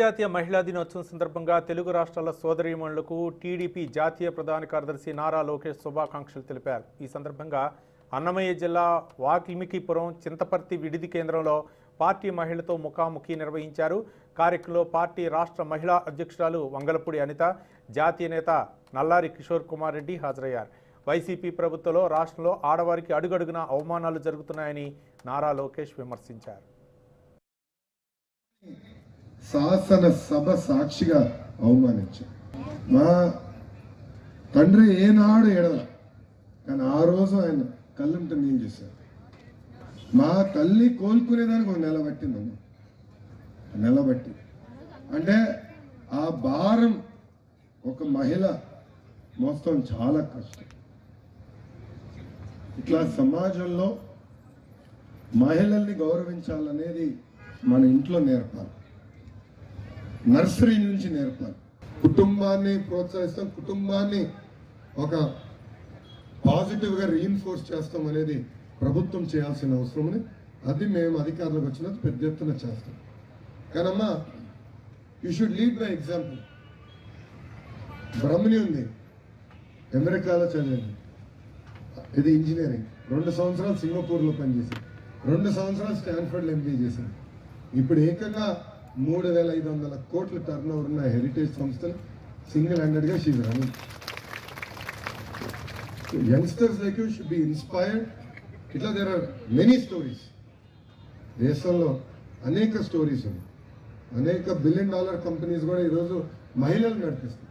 జాతీయ మహిళా దినోత్సవం సందర్భంగా తెలుగు రాష్ట్రాల సోదరీమణులకు టీడీపీ జాతీయ ప్రధాన కార్యదర్శి నారా లోకేష్ శుభాకాంక్షలు తెలిపారు. ఈ సందర్భంగా అన్నమయ్య జిల్లా వాల్మీకిపురం చింతపర్తి విడిది కేంద్రంలో పార్టీ మహిళలతో ముఖాముఖి నిర్వహించారు. కార్యక్రమంలో పార్టీ రాష్ట్ర మహిళా అధ్యక్షురాలు వంగలపూడి అనిత, జాతీయ నేత నల్లారి కిషోర్ కుమార్ రెడ్డి హాజరయ్యారు. వైసీపీ ప్రభుత్వంలో రాష్ట్రంలో ఆడవారికి అడుగడుగున అవమానాలు జరుగుతున్నాయని నారా లోకేష్ విమర్శించారు. శాసన సభ సాక్షిగా అవమానించారు. మా తండ్రి ఏనాడు ఎడల, కానీ ఆ రోజు ఆయన కళ్ళంట నీళ్ళు చేశారు. మా తల్లి కోలుకునేదానికి ఒక నెల పట్టిందమ్మా, నెల బట్టి. అంటే ఆ భారం ఒక మహిళ మోస్తాం చాలా కష్టం. ఇట్లా సమాజంలో మహిళల్ని గౌరవించాలనేది మన ఇంట్లో నేర్పాలి, నర్సరీ నుంచి నేర్పాలి. కుటుంబాన్ని ప్రోత్సహిస్తాం, కుటుంబాన్ని ఒక పాజిటివ్గా రీఇన్ఫోర్స్ చేస్తాం అనేది ప్రభుత్వం చేయాల్సిన అవసరం. అది మేము అధికారులకు వచ్చినది పెద్ద ఎత్తున చేస్తాం. కానమ్మా, you should lead by example. Brahmani ఉంది, అమెరికాలో చదివింది, ఇది ఇంజనీరింగ్. 2 సంవత్సరాలు సింగపూర్లో పనిచేసింది, 2 సంవత్సరాలు స్టాన్ఫర్డ్లో ఎంబీఏ చేసింది. ఇప్పుడు ఏకంగా 3,500 కోట్ల టర్న్ ఓవర్ ఉన్న హెరిటేజ్ సంస్థలు సింగిల్ హ్యాండెడ్గా she's running. Youngsters like you should be inspired. ఇట్లా దేర్ ఆర్ మెనీ స్టోరీస్. దేశంలో అనేక స్టోరీస్ ఉన్నాయి. అనేక $1 బిలియన్ కంపెనీస్ కూడా ఈరోజు మహిళలు నడిపిస్తారు.